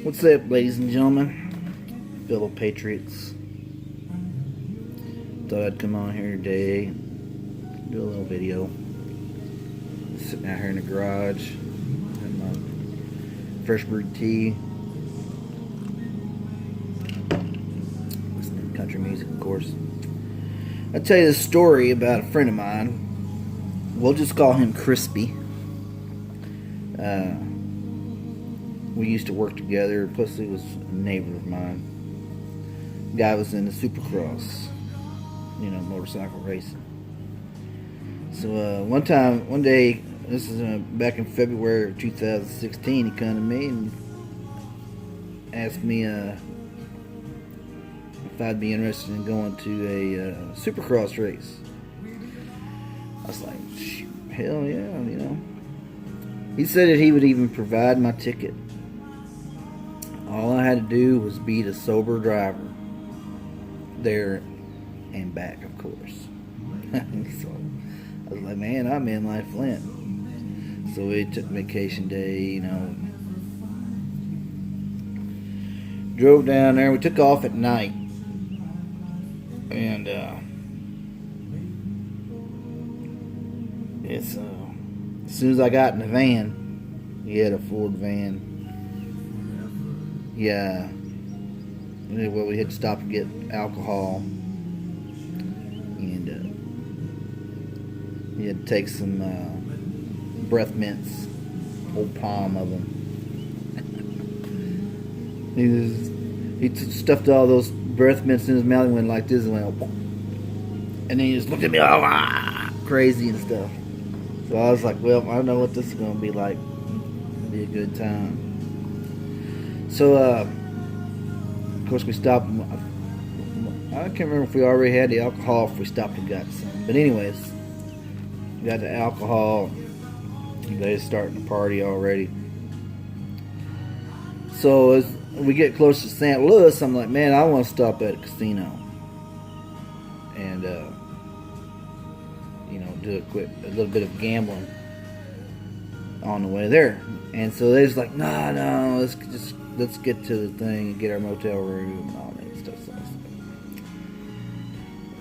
What's up, ladies and gentlemen, fellow patriots? Thought I'd come on here today, do a little video. Sitting out here in the garage, having my fresh brewed tea, listening to country music, of course. I'll tell you this story about a friend of mine. We'll just call him Chrispy. We used to work together, plus he was a neighbor of mine. The guy was in the Supercross, motorcycle racing. So one day, this is back in February of 2016, he come to me and asked me if I'd be interested in going to a Supercross race. I was like, hell yeah, He said that he would even provide my ticket. All I had to do was beat a sober driver there and back, of course. So I was like, man, I'm in like Flint. So we took vacation day, drove down there. We took off at night. And as soon as I got in the van, he had a Ford van. Yeah. Well, we had to stop and get alcohol. And he had to take some breath mints, whole palm of them. He stuffed all those breath mints in his mouth and went like this and went, and then he just looked at me all crazy and stuff. So I was like, well, I don't know what this is going to be like. It'll be a good time. So, of course, we stopped. I can't remember if we already had the alcohol or if we stopped and got some. But anyways, we got the alcohol. They was starting the party already. So as we get close to St. Louis, I'm like, man, I want to stop at a casino. And, do a little bit of gambling on the way there. And so they was like, no, let's get to the thing and get our motel room and all that stuff.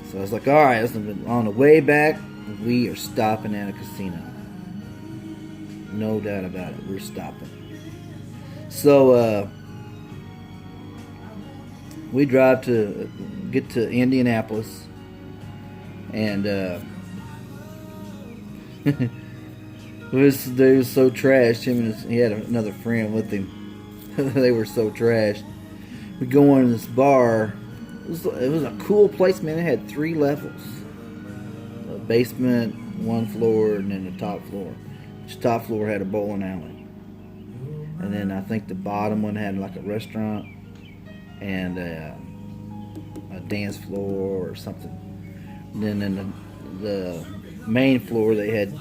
So I was like, all right, listen, on the way back, we are stopping at a casino. No doubt about it, we're stopping. So we drive to get to Indianapolis, and they was so trashed. Him and he had another friend with him. They were so trashed. We go in this bar. It was a cool place, man. It had 3 levels: a basement, 1 floor, and then the top floor. Each top floor had a bowling alley, and then I think the bottom one had like a restaurant and a dance floor or something. And then in the main floor they had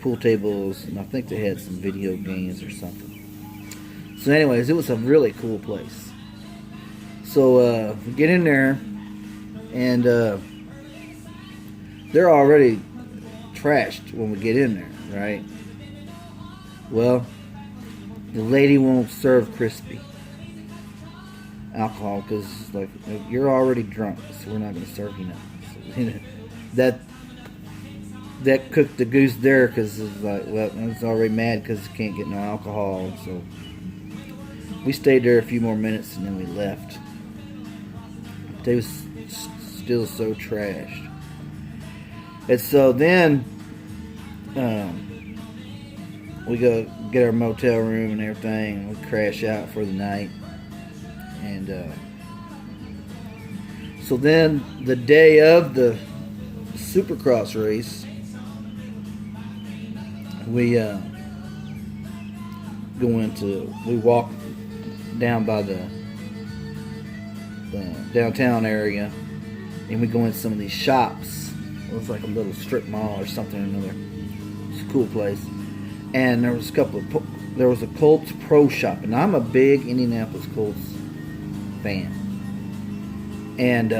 pool tables, and I think they had some video games or something. So anyways, it was a really cool place. So we get in there, and they're already trashed when we get in there, right? Well, the lady won't serve Chrispy alcohol because like, you're already drunk, so we're not going to serve you nothing. So, that cooked the goose there, because it's like, well, it's already mad because it can't get no alcohol. So we stayed there a few more minutes and then we left. They was still so trashed. And so then we go get our motel room and everything, and we crash out for the night. And so then the day of the Supercross race, we walk down by the downtown area, and we go into some of these shops. It was like a little strip mall or something or another. It's a cool place. And there was a Colts Pro Shop, and I'm a big Indianapolis Colts fan. And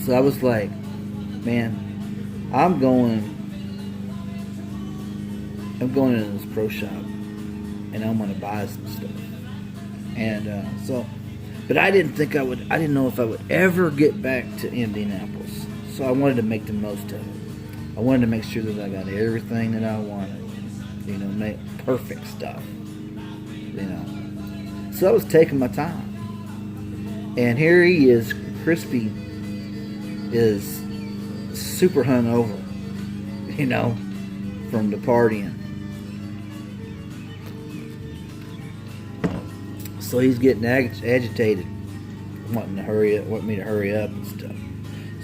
so I was like, man, I'm going into this pro shop. and I'm gonna buy some stuff. And but I didn't think I didn't know if I would ever get back to Indianapolis. So I wanted to make the most of it. I wanted to make sure that I got everything that I wanted. You know, make perfect stuff. You know. So I was taking my time. And here he is, Chrispy is super hungover, you know, from the partying. So he's getting agitated, wanting me to hurry up and stuff.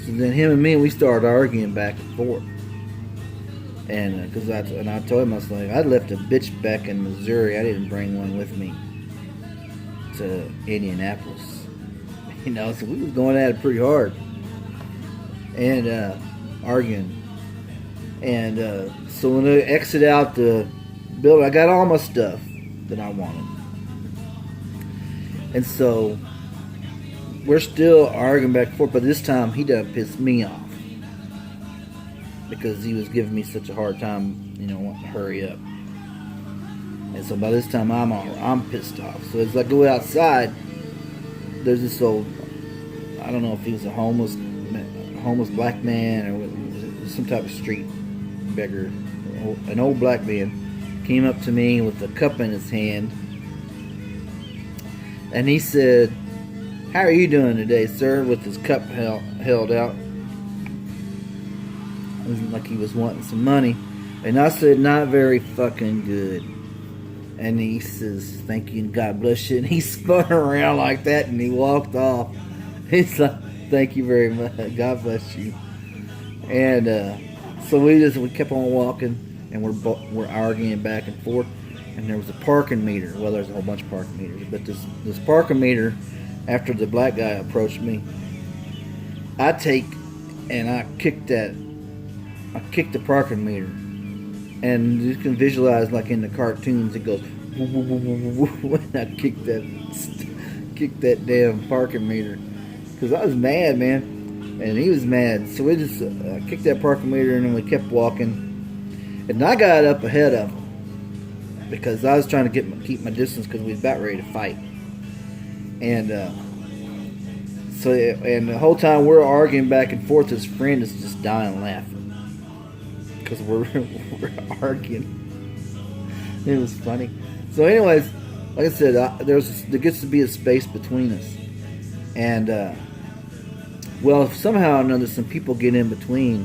So then him and me, we started arguing back and forth. And because I told him, I was like, I left a bitch back in Missouri. I didn't bring one with me to Indianapolis. You know, so we was going at it pretty hard and arguing. And so when I exit out the building, I got all my stuff that I wanted. And so we're still arguing back and forth, but this time he done pissed me off because he was giving me such a hard time, you know, wanting to hurry up. And so by this time I'm pissed off. So as I go outside, there's this old, I don't know if he was a homeless black man or some type of street beggar. An old black man came up to me with a cup in his hand, and he said, "How are you doing today, sir?" with his cup held out. It was like he was wanting some money. And I said, "Not very fucking good." And he says, "Thank you and God bless you." And he spun around like that and he walked off. He's like, "Thank you very much. God bless you." And so we kept on walking, and we're arguing back and forth. And there was a parking meter. Well, there's a whole bunch of parking meters, but this parking meter, after the black guy approached me, I kicked the parking meter. And you can visualize, like in the cartoons, it goes when I kicked that damn parking meter, because I was mad, man, and he was mad. So we just kicked that parking meter, and then we kept walking. And I got up ahead of him because I was trying to keep my distance because we was about ready to fight. And and the whole time we're arguing back and forth, his friend is just dying laughing. Because we're arguing. It was funny. So anyways, like I said, there gets to be a space between us. And, well, somehow or another, some people get in between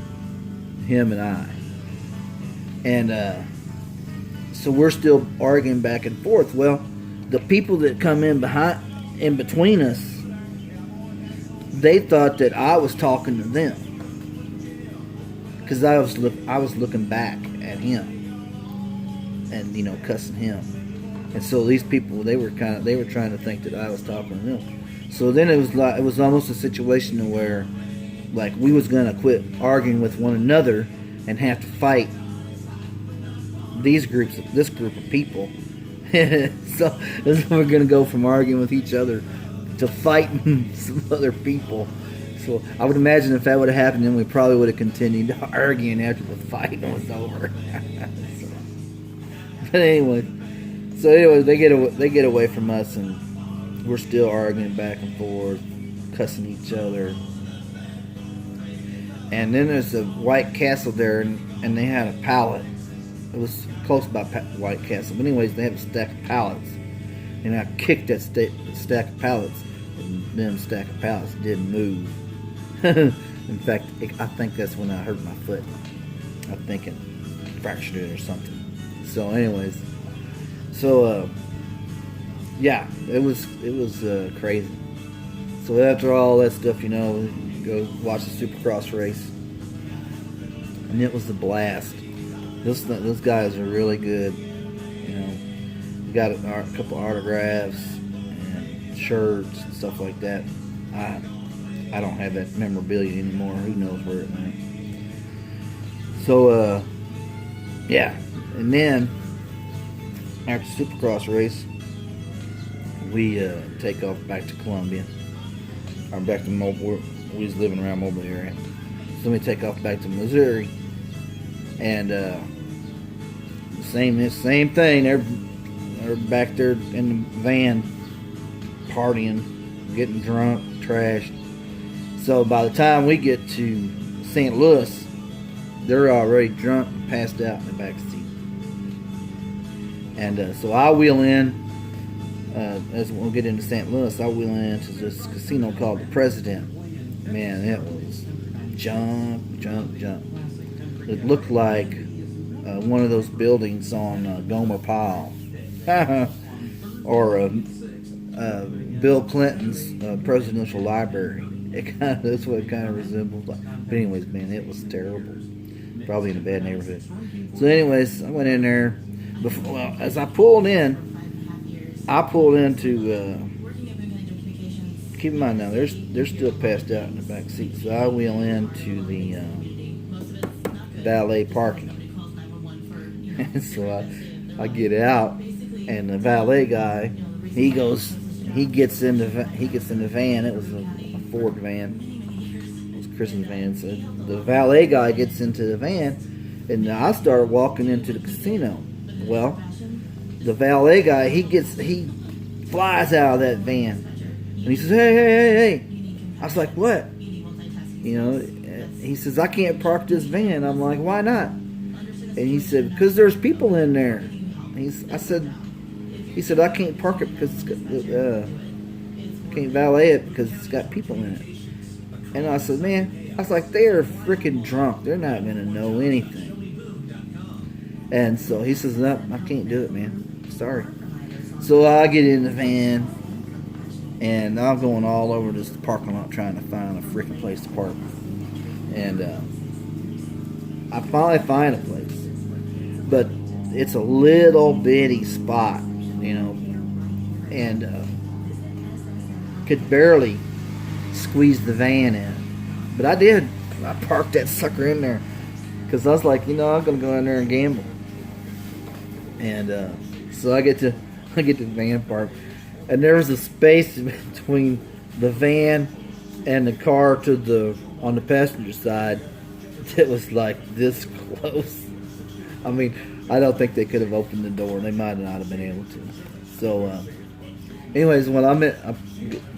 him and I. And so we're still arguing back and forth. Well, the people that come in between us, they thought that I was talking to them. Because I was looking back at him, and you know, cussing him, and so these people they were trying to think that I was talking to them. So then it was almost a situation where, like, we was gonna quit arguing with one another and have to fight this group of people. So we're gonna go from arguing with each other to fighting some other people. So I would imagine if that would have happened, then we probably would have continued arguing after the fight was over. But anyway, they get away from us, and we're still arguing back and forth, cussing each other. And then there's a White Castle there, and they had a pallet. It was close by White Castle. But anyways, they have a stack of pallets, and I kicked that stack of pallets, and them stack of pallets didn't move. In fact, I think that's when I hurt my foot. I think it fractured it or something. So anyways, yeah, it was crazy. So after all that stuff, you know, we go watch the Supercross race, and it was a blast. Those guys are really good. You know, we got a couple autographs and shirts and stuff like that. I don't have that memorabilia anymore. Who knows where it went. So, yeah. And then, after the Supercross race, we take off back to Columbia. Or back to Mobile. We was living around Mobile area. So we take off back to Missouri. And, same thing. are back there in the van partying, getting drunk, trashed. So by the time we get to St. Louis, they're already drunk and passed out in the back seat. And so I wheel in, as we'll get into St. Louis, I wheel into this casino called the President. Man, it was junk. It looked like one of those buildings on Gomer Pyle. Or Bill Clinton's presidential library. That's what it kind of resembled. But anyways, man, it was terrible. Probably in a bad neighborhood. So anyways, I went in there. As I pulled into, keep in mind now, they're still passed out in the back seat. So I wheel into the valet parking. And so I get out, and the valet guy, he gets in the van. It was a Ford van. It was Chris's van. So the valet guy gets into the van, and I start walking into the casino. Well, the valet guy, he flies out of that van, and he says, "Hey!" I was like, "What?" He says, "I can't park this van." I'm like, "Why not?" And he said, "Because there's people in there." He said, "I can't park it because can't valet it because it's got people in it." And I said, "Man," I was like, "They are freaking drunk. They're not gonna know anything." And so he says, "No, I can't do it, man. Sorry." So I get in the van, and I'm going all over this parking lot trying to find a freaking place to park. And I finally find a place, but it's a little bitty spot, and could barely squeeze the van in. But I did. I parked that sucker in there because I was like, I'm going to go in there and gamble. And so I get to the van park, and there was a space between the van and the car on the passenger side that was like this close. I mean, I don't think they could have opened the door. They might not have been able to. So, anyways, when I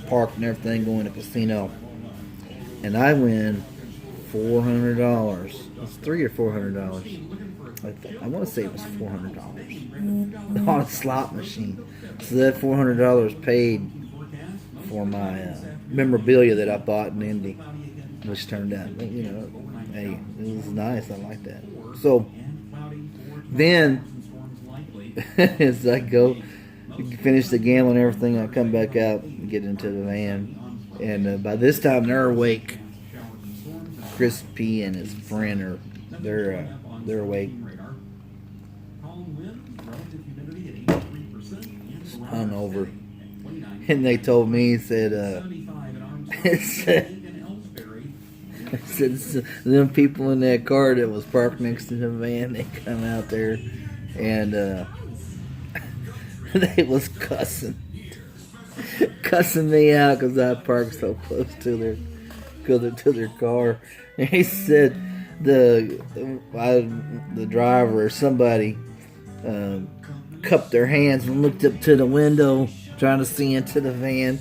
parked and everything, going to the casino, and I win $400. It's $300 or $400. I want to say it was $400 on a slot machine. So that $400 paid for my memorabilia that I bought in Indy, which turned out, hey, it was nice. I like that. So then, as I go finish the gambling and everything, I come back out and get into the van, and by this time they're awake. Chrispy and his friend they're awake. Hung over, and they told me, said them people in that car that was parked next to the van, they come out there, and they was cussing me out because I parked so close to their car. And he said the driver or somebody cupped their hands and looked up to the window trying to see into the van.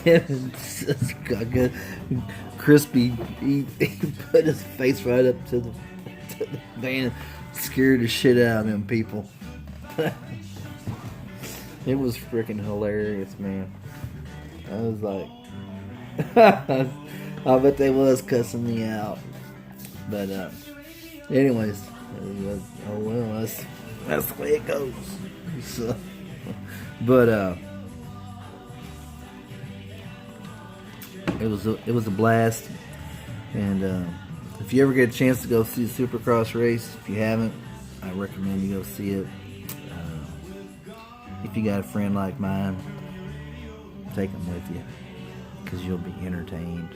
And Chrispy, he put his face right up to the van, scared the shit out of them people. It was freaking hilarious, man. I was like, I bet they was cussing me out. But anyways, oh well, that's the way it goes. So, but it was a blast. And if you ever get a chance to go see the Supercross race, if you haven't, I recommend you go see it. If you got a friend like mine, take them with you, because you'll be entertained.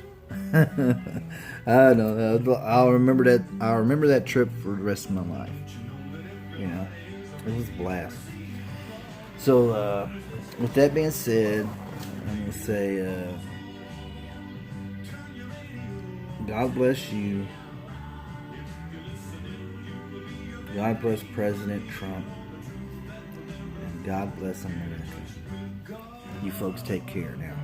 I don't know. I'll remember that trip for the rest of my life. It was a blast. So, with that being said, I'm gonna say, God bless you. God bless President Trump. And God bless America. You folks take care now.